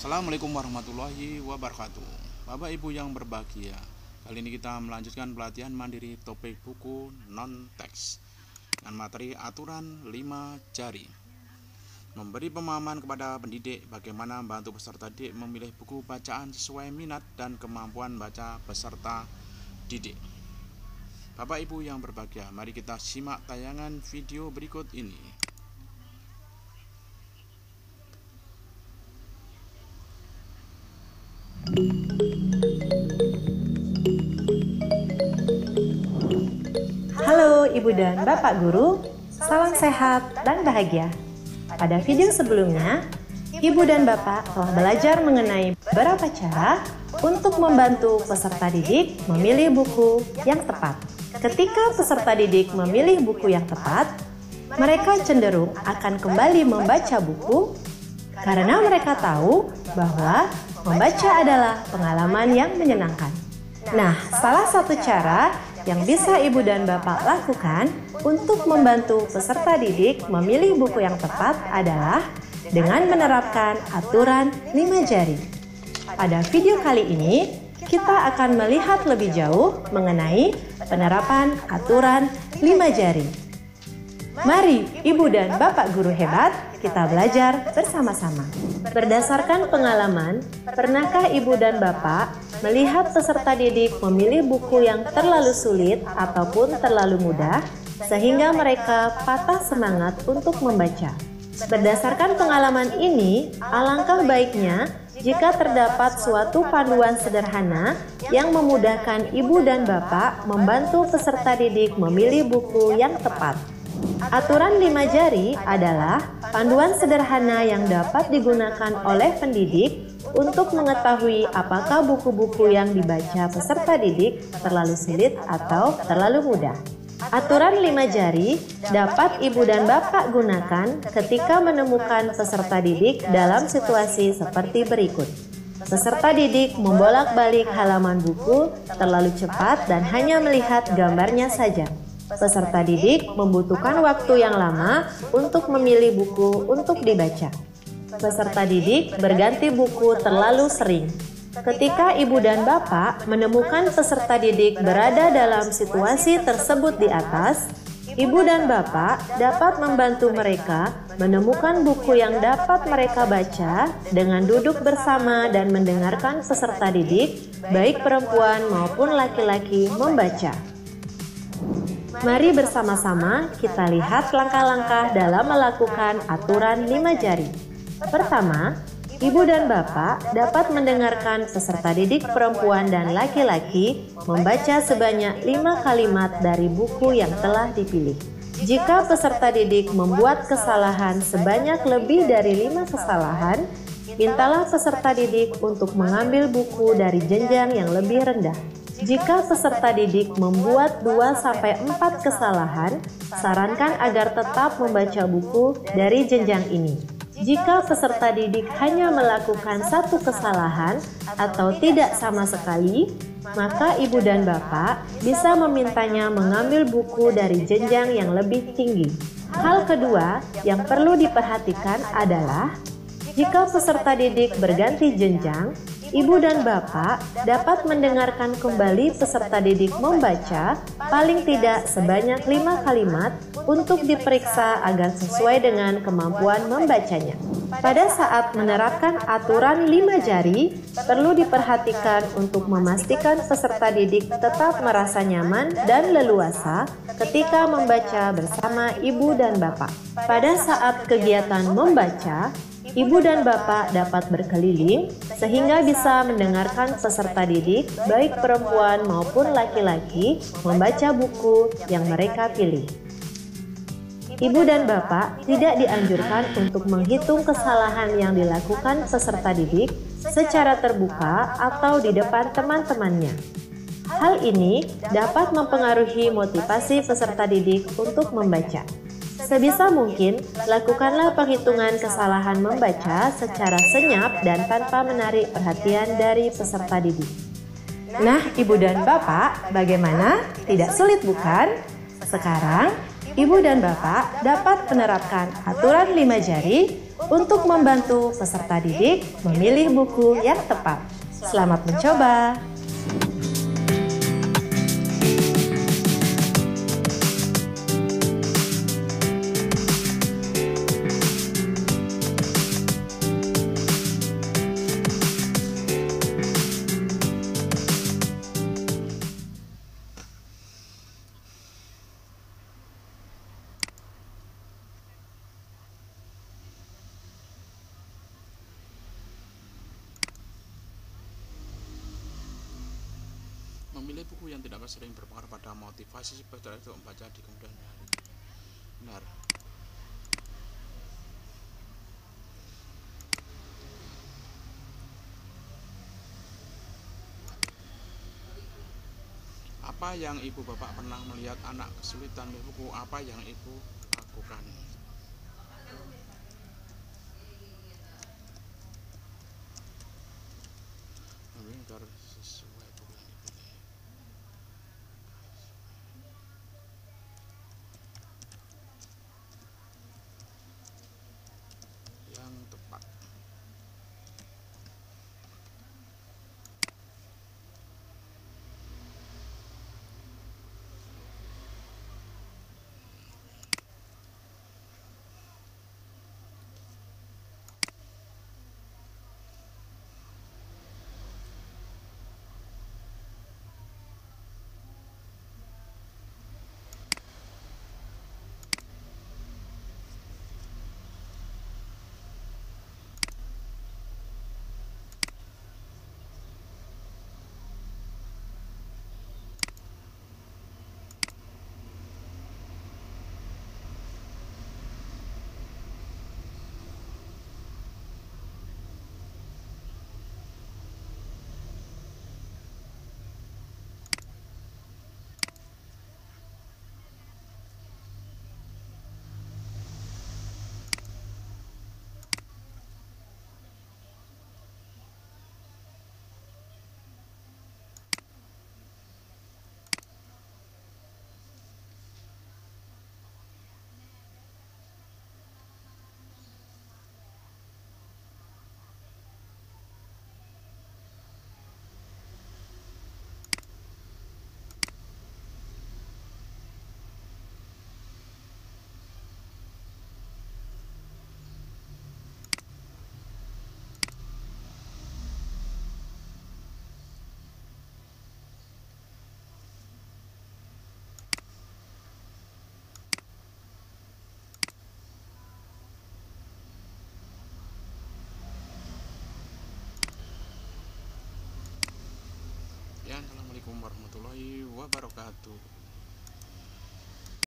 Assalamualaikum warahmatullahi wabarakatuh. Bapak Ibu yang berbahagia, kali ini kita melanjutkan pelatihan mandiri topik buku non-teks dengan materi aturan 5 jari. Memberi pemahaman kepada pendidik bagaimana membantu peserta didik memilih buku bacaan sesuai minat dan kemampuan baca peserta didik. Bapak Ibu yang berbahagia, mari kita simak tayangan video berikut ini. Halo Ibu dan Bapak Guru, salam sehat dan bahagia. Pada video sebelumnya, Ibu dan Bapak telah belajar mengenai beberapa cara untuk membantu peserta didik memilih buku yang tepat. Ketika peserta didik memilih buku yang tepat, mereka cenderung akan kembali membaca buku karena mereka tahu bahwa membaca adalah pengalaman yang menyenangkan. Nah, salah satu cara yang bisa Ibu dan Bapak lakukan untuk membantu peserta didik memilih buku yang tepat adalah dengan menerapkan aturan 5 jari. Pada video kali ini, kita akan melihat lebih jauh mengenai penerapan aturan 5 jari. Mari Ibu dan Bapak Guru hebat, kita belajar bersama-sama. Berdasarkan pengalaman, pernahkah Ibu dan Bapak melihat peserta didik memilih buku yang terlalu sulit ataupun terlalu mudah, sehingga mereka patah semangat untuk membaca? Berdasarkan pengalaman ini, alangkah baiknya jika terdapat suatu panduan sederhana yang memudahkan Ibu dan Bapak membantu peserta didik memilih buku yang tepat. Aturan 5 jari adalah panduan sederhana yang dapat digunakan oleh pendidik untuk mengetahui apakah buku-buku yang dibaca peserta didik terlalu sulit atau terlalu mudah. Aturan 5 jari dapat Ibu dan Bapak gunakan ketika menemukan peserta didik dalam situasi seperti berikut. Peserta didik membolak-balik halaman buku terlalu cepat dan hanya melihat gambarnya saja. Peserta didik membutuhkan waktu yang lama untuk memilih buku untuk dibaca. Peserta didik berganti buku terlalu sering. Ketika Ibu dan Bapak menemukan peserta didik berada dalam situasi tersebut di atas, Ibu dan Bapak dapat membantu mereka menemukan buku yang dapat mereka baca dengan duduk bersama dan mendengarkan peserta didik, baik perempuan maupun laki-laki, membaca. Mari bersama-sama kita lihat langkah-langkah dalam melakukan aturan 5 jari. Pertama, Ibu dan Bapak dapat mendengarkan peserta didik perempuan dan laki-laki membaca sebanyak 5 kalimat dari buku yang telah dipilih. Jika peserta didik membuat kesalahan sebanyak lebih dari 5 kesalahan, mintalah peserta didik untuk mengambil buku dari jenjang yang lebih rendah. Jika peserta didik membuat 2-4 kesalahan, sarankan agar tetap membaca buku dari jenjang ini. Jika peserta didik hanya melakukan 1 kesalahan atau tidak sama sekali, maka Ibu dan Bapak bisa memintanya mengambil buku dari jenjang yang lebih tinggi. Hal kedua yang perlu diperhatikan adalah jika peserta didik berganti jenjang, Ibu dan Bapak dapat mendengarkan kembali peserta didik membaca paling tidak sebanyak 5 kalimat untuk diperiksa agar sesuai dengan kemampuan membacanya. Pada saat menerapkan aturan 5 jari, perlu diperhatikan untuk memastikan peserta didik tetap merasa nyaman dan leluasa ketika membaca bersama Ibu dan Bapak. Pada saat kegiatan membaca, Ibu dan Bapak dapat berkeliling sehingga bisa mendengarkan peserta didik, baik perempuan maupun laki-laki, membaca buku yang mereka pilih. Ibu dan Bapak tidak dianjurkan untuk menghitung kesalahan yang dilakukan peserta didik secara terbuka atau di depan teman-temannya. Hal ini dapat mempengaruhi motivasi peserta didik untuk membaca. Sebisa mungkin, lakukanlah penghitungan kesalahan membaca secara senyap dan tanpa menarik perhatian dari peserta didik. Nah, Ibu dan Bapak, bagaimana? Tidak sulit bukan? Sekarang, Ibu dan Bapak dapat menerapkan aturan 5 jari untuk membantu peserta didik memilih buku yang tepat. Selamat mencoba! Memilih buku yang tidak sering berpengaruh pada motivasi peserta untuk membaca di kemudian hari. Benar. Apa yang ibu bapak pernah melihat anak kesulitan memilih buku? Apa yang ibu lakukan? Agar sesuai buku yang dipilih. Yang tepat. Ya, assalamualaikum warahmatullahi wabarakatuh.